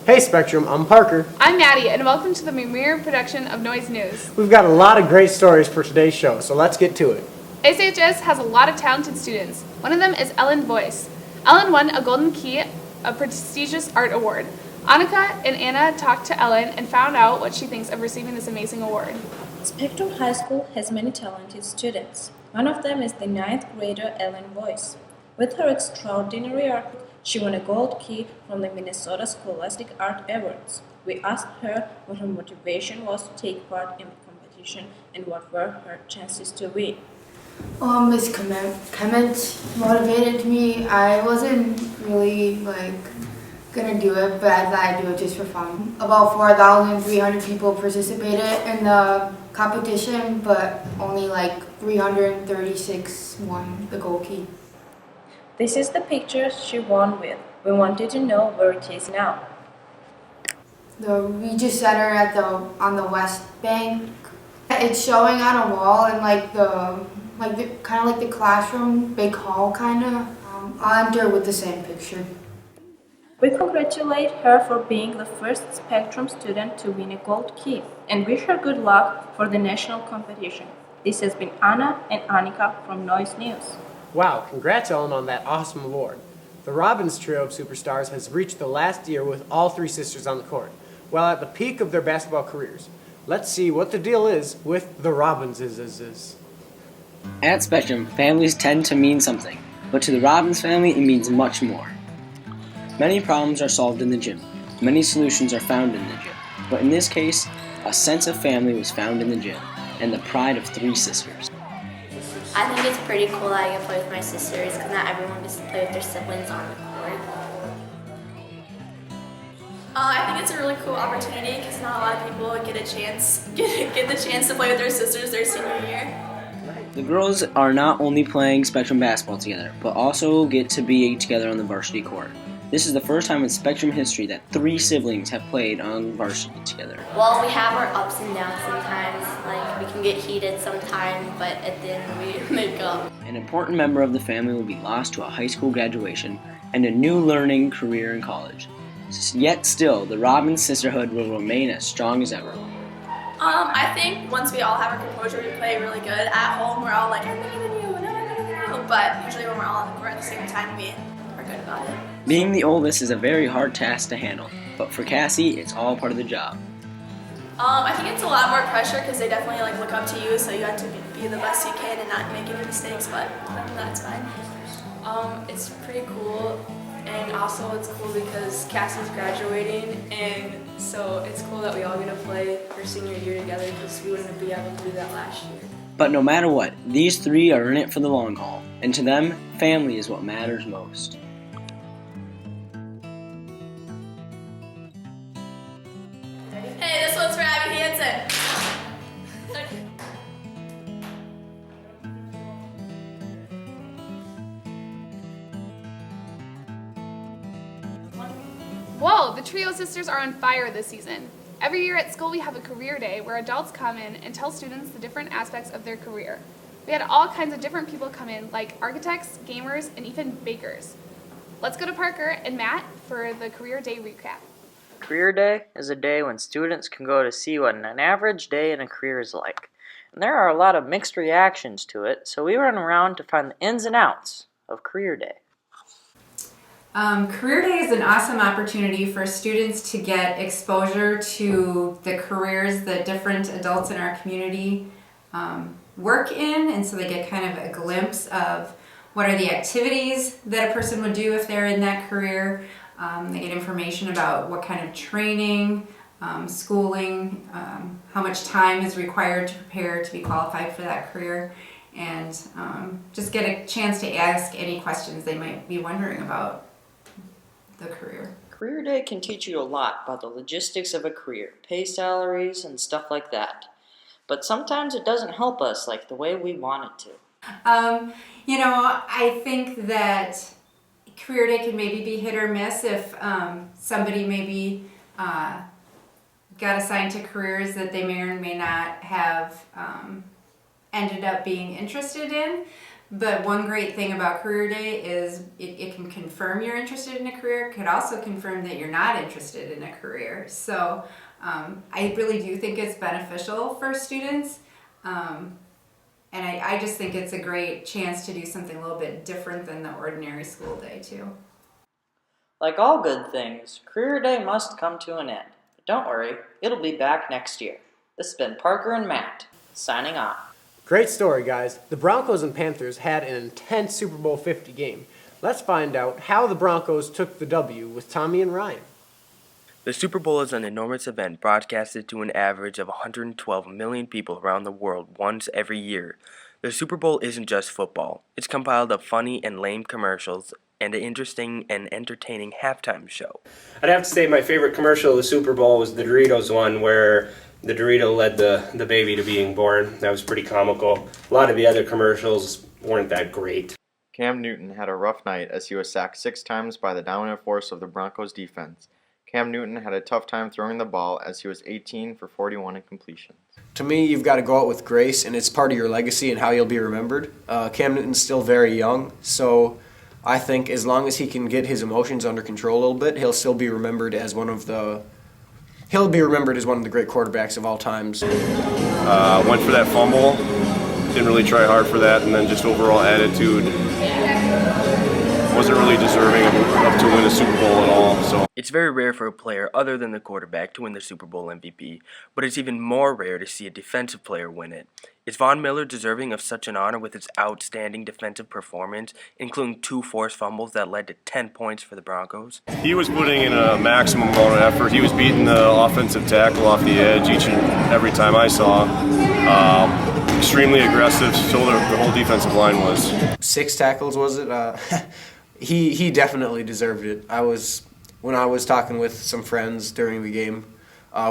Hey Spectrum, I'm Parker. I'm Maddie, and welcome to the premiere production of Noise News. We've got a lot of great stories for today's show, so let's get to it. SHS has a lot of talented students. One of them is Ellen Boyce. Ellen won a Golden Key, a prestigious art award. Annika and Anna talked to Ellen and found out what she thinks of receiving this amazing award. Spectrum High School has many talented students. One of them is the 9th grader Ellen Boyce. With her extraordinary art, she won a gold key from the Minnesota Scholastic Art Awards. We asked her what her motivation was to take part in the competition and what were her chances to win. Miss Clement motivated me. I wasn't really gonna do it, but I thought I'd do it just for fun. About 4,300 people participated in the competition, but only 336 won the gold key. This is the picture she won with. We wanted to know where it is now. The Regis Center on the West Bank. It's showing on a wall in the classroom, big hall kind of. I'll enter with the same picture. We congratulate her for being the first Spectrum student to win a gold key and wish her good luck for the national competition. This has been Anna and Annika from Noise News. Wow, congrats Ellen on that awesome award. The Robbins trio of superstars has reached the last year with all three sisters on the court, while at the peak of their basketball careers. Let's see what the deal is with the Robbinses. At Spectrum, families tend to mean something, but to the Robbins family it means much more. Many problems are solved in the gym. Many solutions are found in the gym. But in this case, a sense of family was found in the gym, and the pride of three sisters. I think it's pretty cool that I get to play with my sisters because not everyone gets to play with their siblings on the court. I think it's a really cool opportunity because not a lot of people get the chance to play with their sisters their senior year. The girls are not only playing Spectrum basketball together, but also get to be together on the varsity court. This is the first time in Spectrum history that three siblings have played on varsity together. Well, we have our ups and downs sometimes. We can get heated sometimes, but at the end we make up. An important member of the family will be lost to a high school graduation and a new learning career in college. Yet still, the Robbins sisterhood will remain as strong as ever. I think once we all have our composure, we play really good. At home, we're all like, I'm better than you, no. But usually when we're all on the court at the same time, we are good about it. Being the oldest is a very hard task to handle, but for Cassie, it's all part of the job. I think it's a lot more pressure because they definitely look up to you, so you have to be the best you can and not make any mistakes, but that's fine. It's pretty cool, and also it's cool because Cassie's graduating, and so it's cool that we all get to play our senior year together because we wouldn't be able to do that last year. But no matter what, these three are in it for the long haul, and to them, family is what matters most. Hey, this one's for Abby Hansen. Whoa, the trio sisters are on fire this season. Every year at school we have a career day where adults come in and tell students the different aspects of their career. We had all kinds of different people come in, like architects, gamers, and even bakers. Let's go to Parker and Matt for the career day recap. Career Day is a day when students can go to see what an average day in a career is like. And there are a lot of mixed reactions to it, so we run around to find the ins and outs of Career Day. Career Day is an awesome opportunity for students to get exposure to the careers that different adults in our community work in, and so they get kind of a glimpse of what are the activities that a person would do if they're in that career. They get information about what kind of training, schooling, how much time is required to prepare to be qualified for that career, and just get a chance to ask any questions they might be wondering about the career. Career Day can teach you a lot about the logistics of a career, pay salaries, and stuff like that. But sometimes it doesn't help us like the way we want it to. I think that Career Day can maybe be hit or miss if somebody maybe got assigned to careers that they may or may not have ended up being interested in. But one great thing about Career Day is it can confirm you're interested in a career. It could also confirm that you're not interested in a career. So I really do think it's beneficial for students. And I just think it's a great chance to do something a little bit different than the ordinary school day too. Like all good things, Career Day must come to an end. But don't worry, it'll be back next year. This has been Parker and Matt, signing off. Great story, guys. The Broncos and Panthers had an intense Super Bowl 50 game. Let's find out how the Broncos took the W with Tommy and Ryan. The Super Bowl is an enormous event broadcasted to an average of 112 million people around the world once every year. The Super Bowl isn't just football. It's compiled of funny and lame commercials and an interesting and entertaining halftime show. I'd have to say my favorite commercial of the Super Bowl was the Doritos one where the Dorito led the baby to being born. That was pretty comical. A lot of the other commercials weren't that great. Cam Newton had a rough night as he was sacked 6 times by the dominant force of the Broncos defense. Cam Newton had a tough time throwing the ball as he was 18 for 41 in completions. To me, you've got to go out with grace, and it's part of your legacy and how you'll be remembered. Cam Newton's still very young, so I think as long as he can get his emotions under control a little bit, he'll still be remembered as one of the great quarterbacks of all times. Went for that fumble, didn't really try hard for that, and then just overall attitude wasn't really deserving of to win a Super Bowl at all. So it's very rare for a player other than the quarterback to win the Super Bowl MVP, but it's even more rare to see a defensive player win it. Is Von Miller deserving of such an honor with his outstanding defensive performance, including 2 forced fumbles that led to 10 points for the Broncos? he was putting in a maximum amount of effort. He was beating the offensive tackle off the edge each and every time I saw. Extremely aggressive, so the whole defensive line was. 6 tackles, was it? He definitely deserved it. When I was talking with some friends during the game,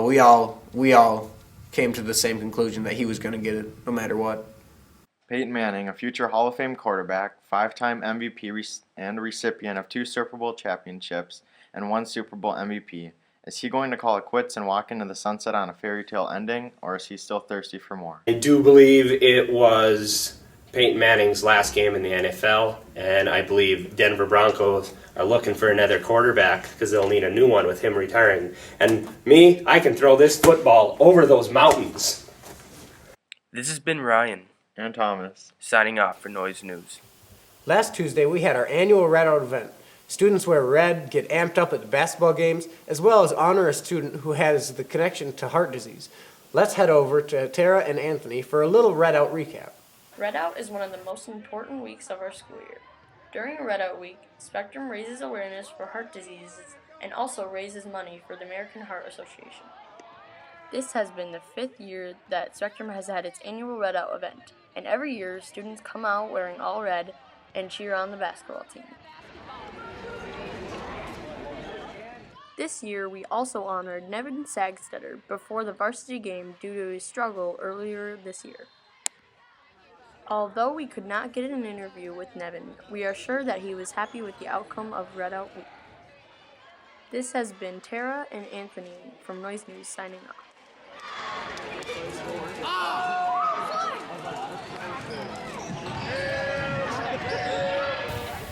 we all came to the same conclusion that he was going to get it no matter what. Peyton Manning, a future Hall of Fame quarterback, 5-time MVP and recipient of 2 Super Bowl championships and 1 Super Bowl MVP. Is he going to call it quits and walk into the sunset on a fairy tale ending, or is he still thirsty for more? I do believe it was Peyton Manning's last game in the NFL, and I believe Denver Broncos are looking for another quarterback because they'll need a new one with him retiring. And me, I can throw this football over those mountains. This has been Ryan and Thomas signing off for Noise News. Last Tuesday, we had our annual Red Out event. Students wear red, get amped up at the basketball games, as well as honor a student who has the connection to heart disease. Let's head over to Tara and Anthony for a little Red Out recap. Red Out is one of the most important weeks of our school year. During Red Out Week, Spectrum raises awareness for heart diseases and also raises money for the American Heart Association. This has been the 5th year that Spectrum has had its annual Red Out event, and every year students come out wearing all red and cheer on the basketball team. This year, we also honored Nevin Sagstetter before the varsity game due to his struggle earlier this year. Although we could not get an interview with Nevin, we are sure that he was happy with the outcome of Red Out Week. This has been Tara and Anthony from Noise News signing off.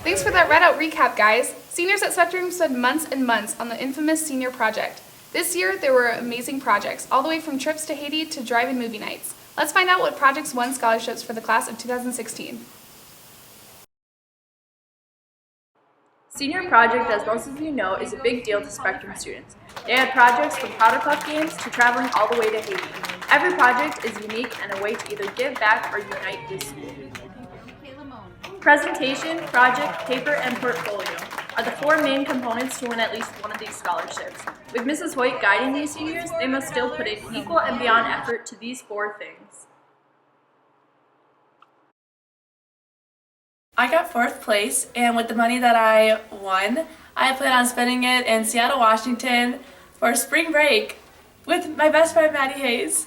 Thanks for that Red Out recap, guys. Seniors at Spectrum spent months and months on the infamous senior project. This year, there were amazing projects, all the way from trips to Haiti to drive-in movie nights. Let's find out what projects won scholarships for the class of 2016. Senior Project, as most of you know, is a big deal to Spectrum students. They had projects from Powder Puff games to traveling all the way to Haiti. Every project is unique and a way to either give back or unite with school. Presentation, project, paper, and portfolio are the 4 main components to win at least one of these scholarships. With Mrs. Hoyt guiding these seniors, they must still put in equal and beyond effort to these 4 things. I got 4th place, and with the money that I won, I plan on spending it in Seattle, Washington for spring break with my best friend, Maddie Hayes.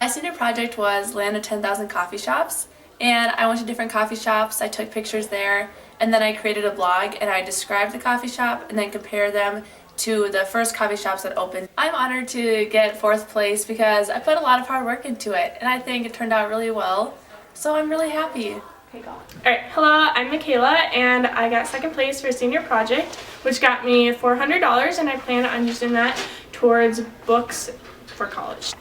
My senior project was land of 10,000 coffee shops, and I went to different coffee shops, I took pictures there, and then I created a blog and I described the coffee shop and then compared them to the first coffee shops that opened. I'm honored to get 4th place because I put a lot of hard work into it, and I think it turned out really well, so I'm really happy. Okay, go. All right, hello, I'm Michaela, and I got second place for senior project, which got me $400, and I plan on using that towards books for college.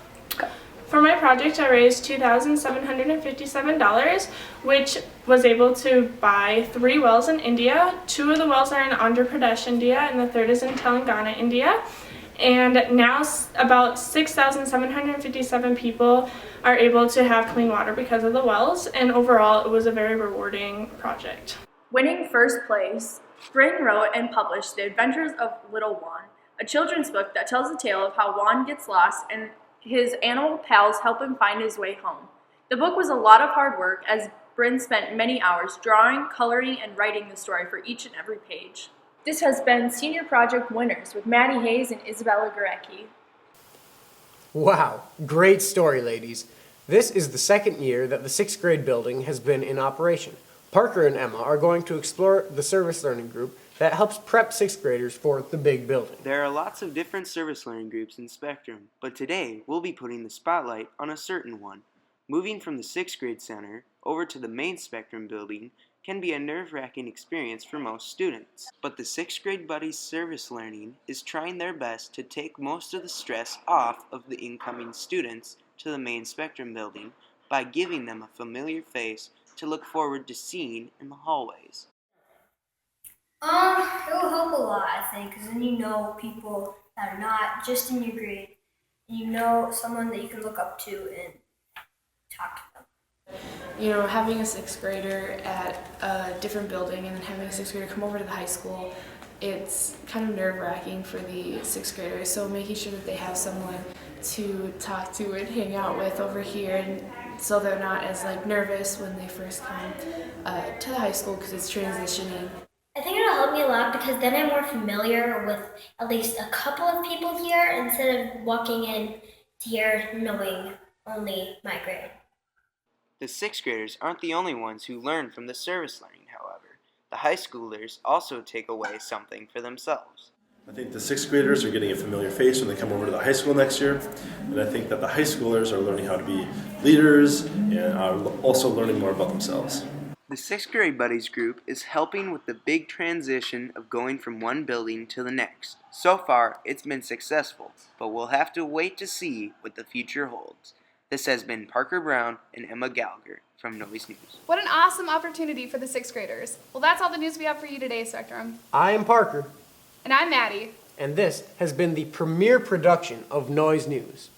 For my project, I raised $2,757, which was able to buy 3 wells in India. 2 of the wells are in Andhra Pradesh, India, and the 3rd is in Telangana, India. And now about 6,757 people are able to have clean water because of the wells, and overall it was a very rewarding project. Winning first place, Bryn wrote and published The Adventures of Little Juan, a children's book that tells the tale of how Juan gets lost and his animal pals help him find his way home. The book was a lot of hard work as Bryn spent many hours drawing, coloring, and writing the story for each and every page. This has been Senior Project Winners with Maddie Hayes and Isabella Gurecki. Wow, great story, ladies. This is the 2nd year that the 6th grade building has been in operation. Parker and Emma are going to explore the service learning group that helps prep 6th graders for the big building. There are lots of different service learning groups in Spectrum, but today we'll be putting the spotlight on a certain one. Moving from the 6th grade center over to the main Spectrum building can be a nerve-wracking experience for most students. But the 6th grade Buddies Service Learning is trying their best to take most of the stress off of the incoming students to the main Spectrum building by giving them a familiar face to look forward to seeing in the hallways. It will help a lot, I think, because then you know people that are not just in your grade, and you know someone that you can look up to and talk to them. You know, having a 6th grader at a different building and then having a 6th grader come over to the high school, it's kind of nerve-wracking for the 6th graders. So making sure that they have someone to talk to and hang out with over here, and so they're not as nervous when they first come to the high school because it's transitioning. I think it'll help me a lot because then I'm more familiar with at least a couple of people here instead of walking in here knowing only my grade. The 6th graders aren't the only ones who learn from the service learning, however. The high schoolers also take away something for themselves. I think the 6th graders are getting a familiar face when they come over to the high school next year, and I think that the high schoolers are learning how to be leaders and are also learning more about themselves. The 6th grade Buddies group is helping with the big transition of going from one building to the next. So far, it's been successful, but we'll have to wait to see what the future holds. This has been Parker Brown and Emma Gallagher from Noise News. What an awesome opportunity for the 6th graders. Well, that's all the news we have for you today, Spectrum. I am Parker. And I'm Maddie. And this has been the premiere production of Noise News.